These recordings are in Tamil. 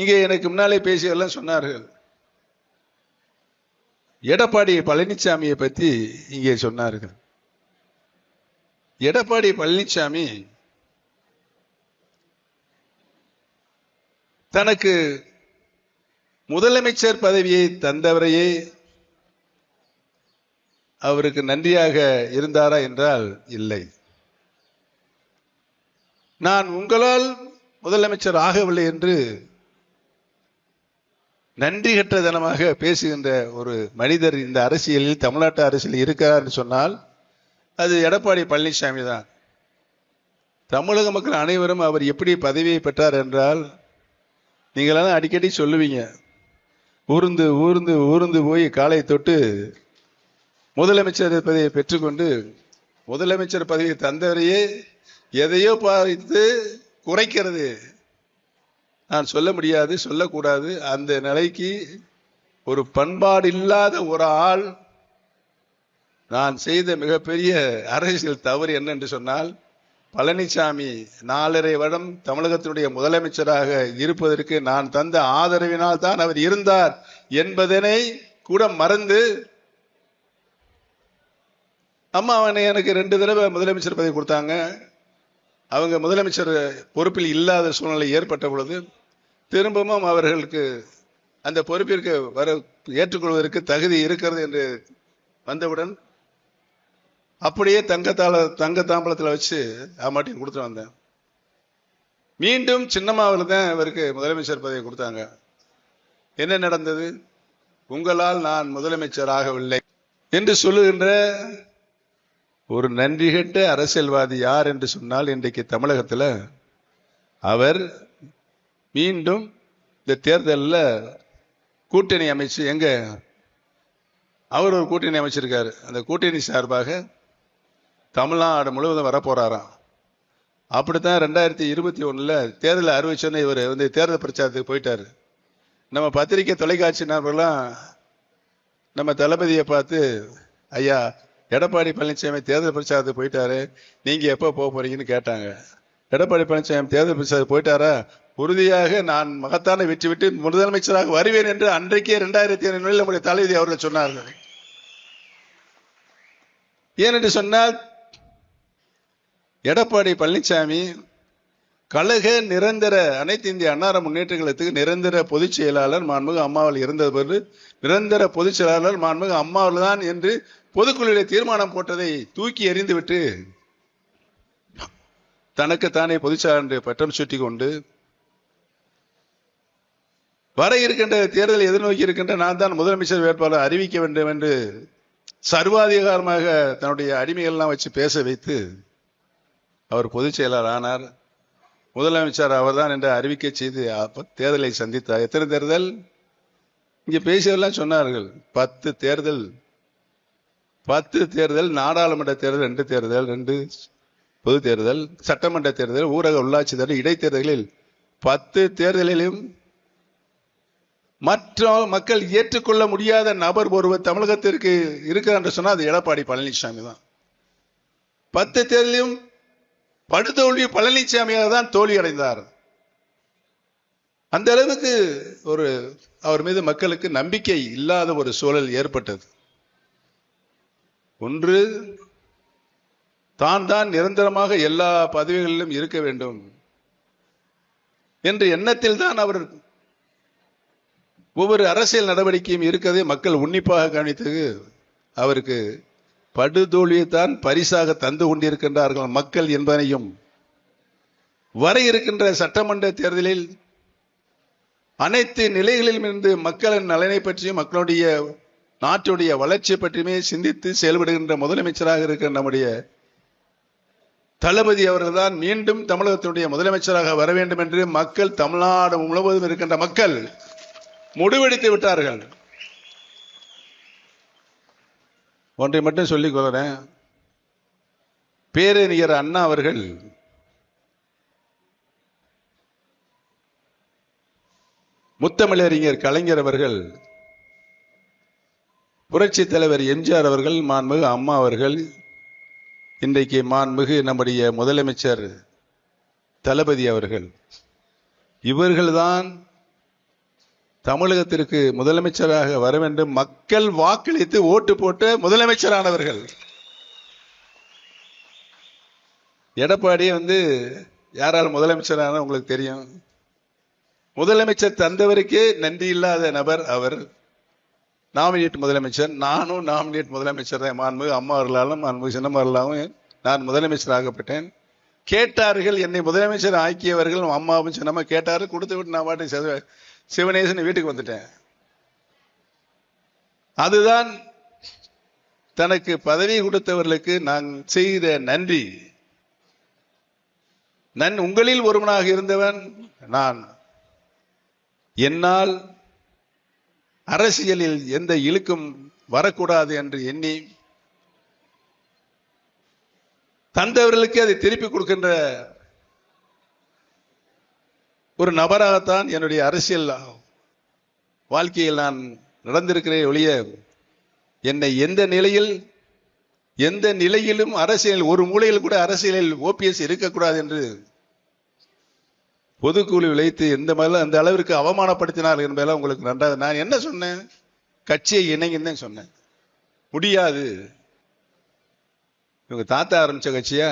இங்கே எனக்கு முன்னாலே பேசியெல்லாம் சொன்னார்கள். எடப்பாடி பழனிசாமியை பற்றி இங்கே சொன்னார்கள். எடப்பாடி பழனிசாமி தனக்கு முதலமைச்சர் பதவியை தந்தவரையே அவருக்கு நன்றியாக இருந்தாரா என்றால் இல்லை. நான் உங்களால் முதலமைச்சர் ஆகவில்லை என்று நன்றி கெட்டதனமாக பேசுகின்ற ஒரு மனிதர் இந்த அரசியலில், தமிழ்நாட்டு அரசியலில் இருக்கிறார் என்று சொன்னால் அது எடப்பாடி பழனிசாமி தான். தமிழக மக்கள் அனைவரும் அவர் எப்படி பதவியை பெற்றார் என்றால், நீங்களாம் அடிக்கடி சொல்லுவீங்க, ஊர்ந்து ஊர்ந்து ஊர்ந்து போய் காலை தொட்டு முதலமைச்சர் பதவியை பெற்றுக்கொண்டு முதலமைச்சர் பதவியை தந்தவரையே எதையோ பார்த்து குறைக்கிறது. நான் சொல்ல முடியாது, சொல்லக்கூடாது. அந்த நிலைக்கு ஒரு பண்பாடு இல்லாத ஒரு ஆள் நான் செய்த மிகப்பெரிய அரசியல் தவறு என்ன என்று சொன்னால், பழனிசாமி 4.5 வருடம் தமிழகத்தினுடைய முதலமைச்சராக இருப்பதற்கு நான் தந்த ஆதரவினால் தான் அவர் இருந்தார் என்பதனை கூட மறந்து, அம்மா அவனை எனக்கு 2 தடவை முதலமைச்சர் பதவி கொடுத்தாங்க. அவங்க முதலமைச்சர் பொறுப்பில் இல்லாத சூழ்நிலை ஏற்பட்ட பொழுது திரும்பவும் அவர்களுக்கு அந்த பொறுப்பிற்கு ஏற்றுக்கொள்வதற்கு தகுதி இருக்கிறது என்று வந்தவுடன் அப்படியே தங்க தாம்பலத்தில் வச்சு அம்மாட்டையும் கொடுத்து வந்தேன். மீண்டும் சின்னம்மாவில் தான் இவருக்கு முதலமைச்சர் பதவி கொடுத்தாங்க. என்ன நடந்தது? உங்களால் நான் முதலமைச்சர் ஆகவில்லை என்று சொல்லுகின்ற ஒரு நன்றி கெட்ட அரசியல்வாதி யார் என்று சொன்னால், இன்றைக்கு தமிழகத்தில் அவர் மீண்டும் இந்த தேர்தலில் கூட்டணி அமைச்சு, எங்க அவர் ஒரு கூட்டணி அமைச்சிருக்காரு. அந்த கூட்டணி சார்பாக தமிழ்நாடு முழுவதும் வரப்போறாராம். அப்படித்தான் 2021 தேர்தல் அறிவிச்சோன்னு இவர் தேர்தல் பிரச்சாரத்துக்கு போயிட்டாரு. நம்ம பத்திரிகை தொலைக்காட்சி நபர்கள்லாம் நம்ம தளபதியை பார்த்து, ஐயா எடப்பாடி பழனிசாமி தேர்தல் பிரச்சாரத்துக்கு போயிட்டாரு, நீங்க எப்போ போக போறீங்கன்னு கேட்டாங்க. எடப்பாடி பழனிசாமி தேர்தல் பிரச்சாரத்துக்கு போயிட்டாரா? உறுதியாக நான் மகத்தான வெற்றி விட்டு முதலமைச்சராக வருவேன் என்று அன்றைக்கே 2007 நம்முடைய தளபதி அவர்கள் சொன்னார்கள். ஏனென்று சொன்னால், எடப்பாடி பழனிசாமி கழக நிரந்தர அனைத்து இந்திய அன்னார முன்னேற்ற கழகத்துக்கு நிரந்தர பொதுச் செயலாளர் மாண்புமிகு அம்மாவில் இருந்தது போது நிரந்தர பொதுச் செயலாளர் மாண்புமிகு அம்மாவில் தான் என்று பொதுக்குழுவிலே தீர்மானம் போட்டதை தூக்கி எறிந்துவிட்டு தனக்குத்தானே பொதுச்செயலாளர் என்று பட்டம் சுட்டி கொண்டு வர இருக்கின்ற தேர்தலை எதிர்நோக்கி இருக்கின்ற நான் தான் முதலமைச்சர் வேட்பாளர் அறிவிக்க வேண்டும் என்று சர்வாதிகாரமாக தன்னுடைய அடிமைகள்லாம் வச்சு பேச வைத்து அவர் பொதுச் செயலாளர் ஆனார். முதலமைச்சர் அவர்தான் என்று அறிவிக்க செய்து தேர்தலை சந்தித்தார். எத்தனை தேர்தல்? இங்கே பேசியவெல்லாம் சொன்னார்கள், 10 தேர்தல், 10 தேர்தல், நாடாளுமன்ற தேர்தல் 2 தேர்தல், 2 பொது தேர்தல், சட்டமன்ற தேர்தல், ஊரக உள்ளாட்சி தேர்தல், இடைத்தேர்தல்களில் 10 தேர்தலிலும் மற்ற மக்கள் ஏற்றுக்கொள்ள முடியாத நபர் ஒருவர் தமிழகத்திற்கு இருக்கிறார் என்று சொன்னால் அது எடப்பாடி பழனிசாமி தான். 10 தேர்தலையும் படுதோல்வி பழனிசாமியாக தான் தோல்வி அடைந்தார். அந்த அளவுக்கு அவர் மீது மக்களுக்கு நம்பிக்கை இல்லாத ஒரு சூழல் ஏற்பட்டது. ஒன்று, தான் நிரந்தரமாக எல்லா பதவிகளிலும் இருக்க வேண்டும் என்ற எண்ணத்தில் தான் அவர் ஒவ்வொரு அரசியல் நடவடிக்கையும் இருக்கிறதை மக்கள் உன்னிப்பாக கவனித்தது. அவருக்கு படுதோல்வியைத்தான் பரிசாக தந்து கொண்டிருக்கின்றார்கள் மக்கள் என்பதையும், வர இருக்கின்ற சட்டமன்ற தேர்தலில் அனைத்து நிலைகளிலும் இருந்து மக்களின் நலனை பற்றியும் மக்களுடைய நாட்டுடைய வளர்ச்சியை பற்றியுமே சிந்தித்து செயல்படுகின்ற முதலமைச்சராக இருக்கிற நம்முடைய தளபதி அவர்கள் தான் மீண்டும் தமிழகத்தினுடைய முதலமைச்சராக வர வேண்டும் என்று மக்கள், தமிழ்நாடு முழுவதும் இருக்கின்ற மக்கள் முடிவெடுத்து விட்டார்கள். ஒன்றை மட்டும் சொல்லிக் கொள்கிறேன், பேரறிஞர் அண்ணா அவர்கள் முத்தமிழறிஞர் கலைஞர் அவர்கள், புரட்சி தலைவர் எம்ஜிஆர் அவர்கள், மாண்புமிகு அம்மா அவர்கள், இன்றைக்கு மாண்புமிகு நம்முடைய முதலமைச்சர் தளபதி அவர்கள், இவர்கள்தான் தமிழகத்திற்கு முதலமைச்சராக வர வேண்டும் மக்கள் வாக்களித்து ஓட்டு போட்டு முதலமைச்சரானவர்கள். எடப்பாடி யாரால் முதலமைச்சரான உங்களுக்கு தெரியும். முதலமைச்சர் தந்தவருக்கே நன்றி இல்லாத நபர் அவர். நாமினேட் முதலமைச்சர், நானும் நாமினேட் முதலமைச்சர் தான். மாண்புமிகு அம்மா அவர்களாலும் மாண்புமிகு சின்னம்மாவர்களாலும் நான் முதலமைச்சர் ஆகப்பட்டேன். கேட்டார்கள், என்னை முதலமைச்சர் ஆக்கியவர்கள் அம்மாவும் சின்னம்மா கேட்டார்கள், கொடுத்து விட்டு நான் பாட்டு சிவனேசன் வீட்டுக்கு வந்துட்டேன். அதுதான் தனக்கு பதவி கொடுத்தவர்களுக்கு நான் செய்த நன்றி. உங்களில் ஒருவனாக இருந்தவன் நான். என்னால் அரசியலில் எந்த இழுக்கும் வரக்கூடாது என்று எண்ணி தந்தவர்களுக்கு அதை திருப்பி கொடுக்கின்ற ஒரு நபராகத்தான் என்னுடைய அரசியல் வாழ்க்கையில் நான் நடந்திருக்கிறேன் ஒழிய என்னை எந்த நிலையிலும் அரசியல் ஒரு மூலையில் கூட அரசியலில் ஓபிஎஸ் இருக்கக்கூடாது என்று பொதுக்குழு விளைத்து அந்த அளவிற்கு அவமானப்படுத்தினார் என்பதெல்லாம் உங்களுக்கு நன்றாக. நான் என்ன சொன்னேன்? கட்சியை இணைங்கன்னு சொன்னேன். முடியாது. இவங்க தாத்தா ஆரம்பிச்ச கட்சியா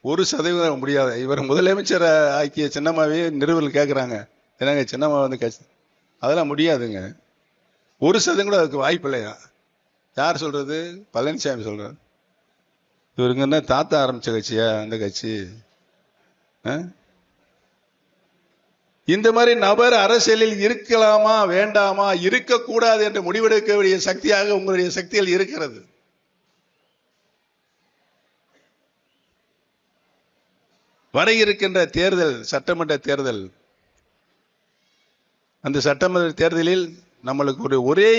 1% முடியாது. இவர் முதலமைச்சர் ஆக்கிய சின்னம்மாவே நிறுவல் கேட்குறாங்க, என்னங்க சின்னம்மா கட்சி, அதெல்லாம் முடியாதுங்க. 1% கூட அதுக்கு வாய்ப்பு இல்லையா? யார் சொல்றது? பழனிசாமி சொல்றாரு. இவருங்க என்ன தாத்தா ஆரம்பிச்ச கட்சியா அந்த கட்சி? இந்த மாதிரி நபர் அரசியலில் இருக்கலாமா வேண்டாமா, இருக்கக்கூடாது என்று முடிவெடுக்கக்கூடிய சக்தியாக உங்களுடைய சக்தியில் இருக்கிறது. வர இருக்கின்ற தேர்தல், சட்டமன்ற தேர்தல், அந்த சட்டமன்ற தேர்தலில் நம்மளுக்கு ஒரே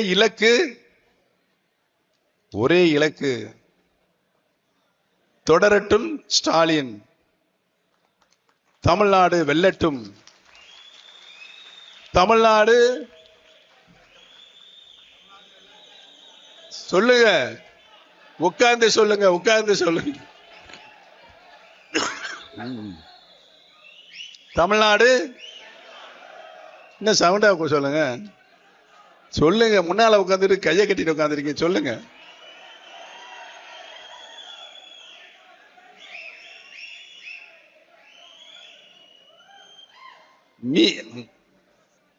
இலக்கு, தொடரட்டும் ஸ்டாலின், தமிழ்நாடு வெல்லட்டும். தமிழ்நாடு சொல்லுங்க, உட்கார்ந்து சொல்லுங்க. தமிழ்நாடு என்ன சவுண்டா சொல்லுங்க. முன்னால உட்காந்துட்டு கையை கட்டிட்டு உட்காந்துருக்கீங்க, சொல்லுங்க.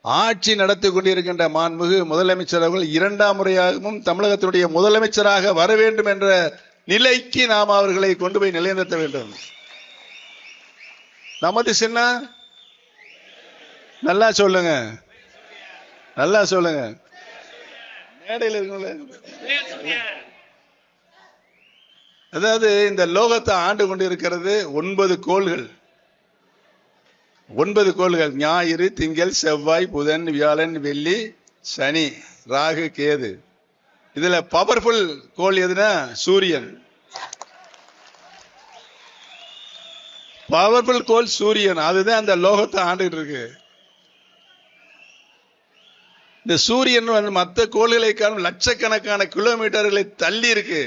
ஆட்சி நடத்தி கொண்டிருக்கின்ற மாண்புமிகு முதலமைச்சர் அவர்கள் 2ஆம் முறையாகவும் தமிழகத்தினுடைய முதலமைச்சராக வர வேண்டும் என்ற நிலைக்கு நாம் அவர்களை கொண்டு போய் நிலைநிறுத்த வேண்டும். நமது சின்ன நல்லா சொல்லுங்க, மேடையில் இருக்குங்கள. அதாவது இந்த லோகத்தை ஆண்டு கொண்டிருக்கிறது 9 கோள்கள். 9 கோள்கள்: ஞாயிறு, திங்கள், செவ்வாய், புதன், வியாழன், வெள்ளி, சனி, ராகு, கேது. இதுல பவர்ஃபுல் கோள் எதுனா சூரியன். பவர்ஃபுல் கோள் சூரியன். அதுதான் அந்த லோகத்தை ஆண்டுகிட்டு இருக்கு. இந்த சூரியன் மற்ற கோள்களை காணும் லட்சக்கணக்கான கிலோமீட்டர்களை தள்ளி இருக்கு.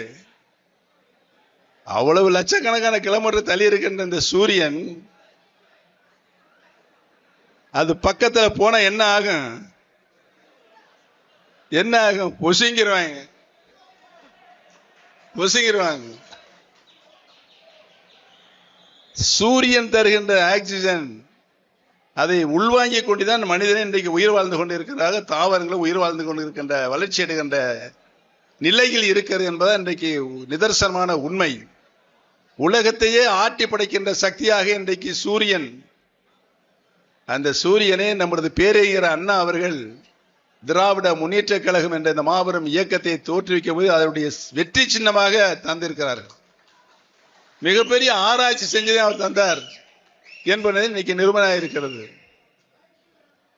அவ்வளவு லட்சக்கணக்கான கிலோமீட்டர் தள்ளி இருக்கின்ற இந்த சூரியன், அது பக்கத்துல போன என்ன ஆகும்? பொசுங்கிருவாங்க. சூரியன் தருகின்ற ஆக்சிஜன் அதை உள்வாங்கிக் கொண்டுதான் மனிதனை இன்றைக்கு உயிர் வாழ்ந்து கொண்டிருக்கிறார்கள். தாவரங்களும் உயிர் வாழ்ந்து கொண்டிருக்கின்ற, வளர்ச்சி அடைகின்ற நிலையில் இருக்கிறது என்பது இன்றைக்கு நிதர்சனமான உண்மை. உலகத்தையே ஆட்டி படைக்கின்ற சக்தியாக இன்றைக்கு சூரியன். அந்த சூரியனே நமது பேரறிஞர் அண்ணா அவர்கள் திராவிட முன்னேற்ற கழகம் என்ற இந்த மாபெரும் இயக்கத்தை தோற்றுவிக்கும் போது அதனுடைய வெற்றி சின்னமாக தந்திருக்கிறார்கள். மிகப்பெரிய ஆராய்ச்சி செஞ்சதே அவர் தந்தார் என்பது இன்னைக்கு நிரூபணமாக இருக்கிறது.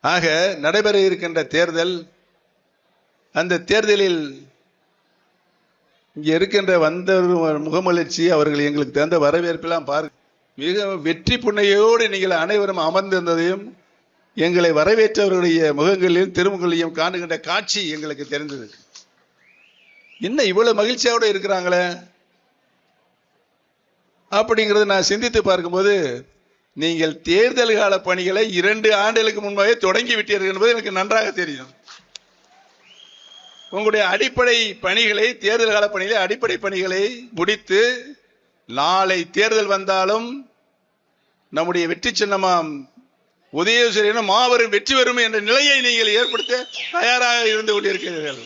ஆக நடைபெற இருக்கின்ற தேர்தல், அந்த தேர்தலில் இங்க இருக்கின்ற வந்த முகமலர்ச்சி அவர்கள் எங்களுக்கு தந்த வரவேற்பெல்லாம் பாருங்க. மிக வெற்றி புன்னையோடு நீங்கள் அனைவரும் அமர்ந்திருந்ததையும் எங்களை வரவேற்றவர்களுடைய முகங்களையும் திருமுகங்களையும் காணுகின்ற காட்சி எங்களுக்கு தெரிந்தது. என்ன இவ்வளவு மகிழ்ச்சியோடு இருக்கிறாங்களே அப்படிங்கிறது நான் சிந்தித்து பார்க்கும்போது, நீங்கள் தேர்தல் கால பணிகளை 2 ஆண்டுகளுக்கு முன்பாக தொடங்கி விட்டீர்கள் என்பது எனக்கு நன்றாக தெரியும். உங்களுடைய அடிப்படை பணிகளை, தேர்தல் கால பணிகளை, அடிப்படை பணிகளை முடித்து நாளை தேர்தல் வந்தாலும் நம்முடைய வெற்றி சின்னமாம் உதயசூரியன் மாபெரும் வெற்றி பெறும் என்ற நிலையை நீங்கள் ஏற்படுத்த தயாராக இருந்து கொண்டிருக்கிறீர்கள்.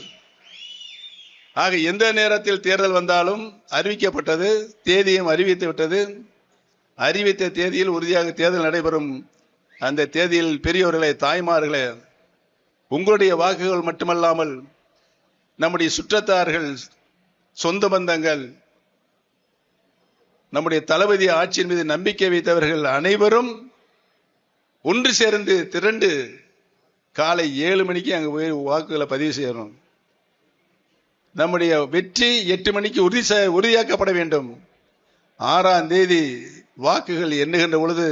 ஆக எந்த நேரத்தில் தேர்தல் வந்தாலும் அறிவிக்கப்பட்டது, தேதியும் அறிவித்து விட்டது. அறிவித்த தேதியில் உறுதியாக தேர்தல் நடைபெறும். அந்த தேதியில் பெரியவர்களே, தாய்மார்களே, உங்களுடைய வாக்குகள் மட்டுமல்லாமல் நம்முடைய சுற்றத்தார்கள், சொந்த பந்தங்கள், நம்முடைய தளபதி ஆட்சியின் மீது நம்பிக்கை வைத்தவர்கள் அனைவரும் ஒன்று சேர்ந்து திரண்டு காலை 7 மணிக்கு அங்கே போய் வாக்குகளை பதிவு செய்யணும். நம்முடைய வெற்றி 8 மணிக்கு உறுதியாக்கப்பட வேண்டும். 6ஆம் தேதி வாக்குகள் எண்ணுகின்ற பொழுது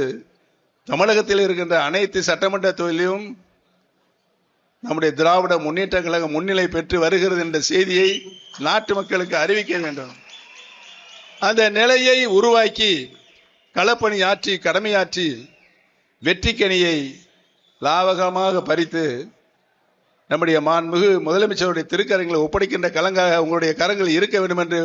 தமிழகத்தில் இருக்கின்ற அனைத்து சட்டமன்ற தொகுதியிலும் நம்முடைய திராவிட முன்னேற்ற கழகம் முன்னிலை பெற்று வருகிறது என்ற செய்தியை நாட்டு மக்களுக்கு அறிவிக்க வேண்டும். அந்த நிலையை உருவாக்கி களப்பணி ஆற்றி, கடமையாற்றி, வெற்றிக்கனியை லாவகமாக பறித்து நம்முடைய மாண்புமிகு முதலமைச்சருடைய திருக்கரங்களை ஒப்படைக்கின்ற கலங்காக உங்களுடைய கரங்கள் இருக்க வேண்டும் என்று